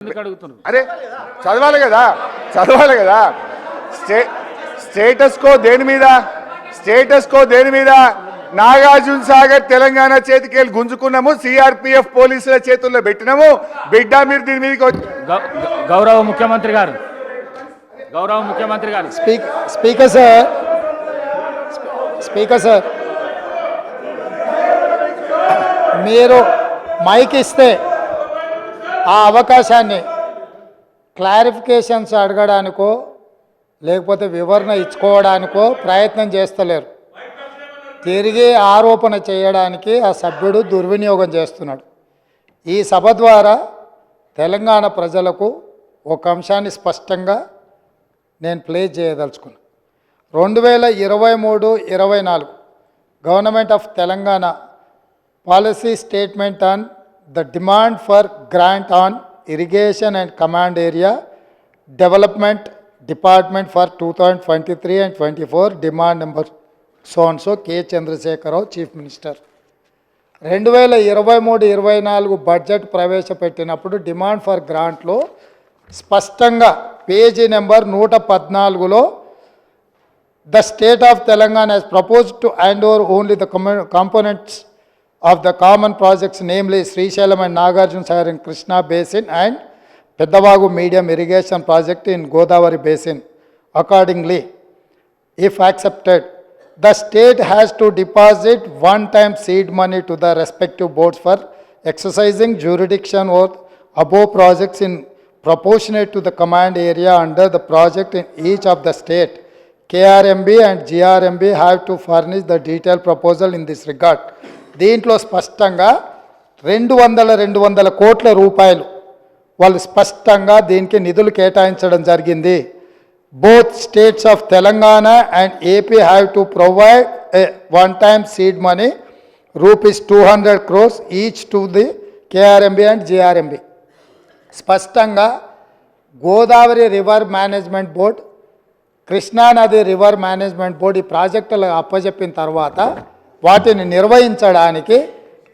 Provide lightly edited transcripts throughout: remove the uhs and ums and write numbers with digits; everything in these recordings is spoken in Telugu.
అరే చదవాలి కదా స్టేటస్ కో దేని మీద నాగార్జున సాగర్ తెలంగాణ చేతికెళ్ళి గుంజుకున్నాము, సిఆర్పిఎఫ్ పోలీసుల చేతుల్లో పెట్టినాము. బిడ్డ మీరు దీని మీదకి గౌరవ ముఖ్యమంత్రి గారు స్పీకర్ సార్ మీరు మైక్ ఇస్తే ఆ అవకాశాన్ని క్లారిఫికేషన్స్ అడగడానికో లేకపోతే వివరణ ఇచ్చుకోవడానికో ప్రయత్నం చేస్తలేరు. తిరిగి ఆరోపణ చేయడానికి ఆ సభ్యుడు దుర్వినియోగం చేస్తున్నాడు. ఈ సభ ద్వారా తెలంగాణ ప్రజలకు ఒక అంశాన్ని స్పష్టంగా నేను ప్లే చేయదలుచుకున్నాను. 2023-24 government of Telangana policy statement on the demand for grant on irrigation and command area development department for 2023 and 24 demand number so and so K. Chandrasekhar Rao Chief Minister. 2023-24 budget ప్రవేశపెట్టినప్పుడు డిమాండ్ ఫర్ గ్రాంట్లో స్పష్టంగా పేజీ నెంబర్ 114లో the state of Telangana has proposed to hand over only the components of the common projects, namely Srisailam and Nagarjuna Sagar in Krishna Basin and Peddavagu Medium Irrigation Project in Godavari Basin. Accordingly, if accepted, the state has to deposit one-time seed money to the respective boards for exercising jurisdiction over above projects in proportionate to the command area under the project in each of the state. KRMB and GRMB have to furnish the detailed proposal in this regard. దీంట్లో స్పష్టంగా 200 కోట్ల రూపాయలు వాళ్ళు స్పష్టంగా దీనికి నిధులు కేటాయించడం జరిగింది. Both states of Telangana and AP have to provide one time seed money ₹200 crores each to the KRMB and GRMB. స్పష్టంగా గోదావరి రివర్ మేనేజ్మెంట్ బోర్డ్, కృష్ణానది రివర్ మేనేజ్మెంట్ బోర్డు ఈ ప్రాజెక్టులు అప్పజెప్పిన తర్వాత వాటిని నిర్వహించడానికి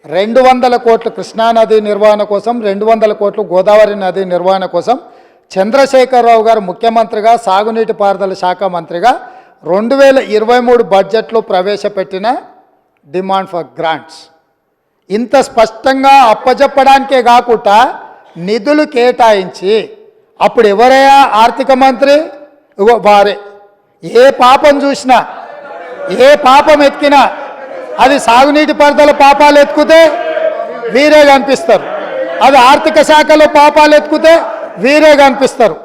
200 కోట్లు కృష్ణానది నిర్వహణ కోసం, 200 కోట్లు గోదావరి నది నిర్వహణ కోసం చంద్రశేఖరరావు గారు ముఖ్యమంత్రిగా, సాగునీటి పారుదల శాఖ మంత్రిగా 2023 బడ్జెట్లో ప్రవేశపెట్టిన డిమాండ్ ఫర్ గ్రాంట్స్. ఇంత స్పష్టంగా అప్పజెప్పడానికే కాకుండా నిధులు కేటాయించి అప్పుడు ఎవరయ్యా ఆర్థిక మంత్రి? వారే. ఏ పాపం చూసినా, ఏ పాపం ఎత్తికినా అది సాగునీటి పారుదల పాపాలు ఎత్తుకుతే వీరే కనిపిస్తారు, అది ఆర్థిక శాఖలో పాపాలు ఎత్తుకుతే వీరే కనిపిస్తారు.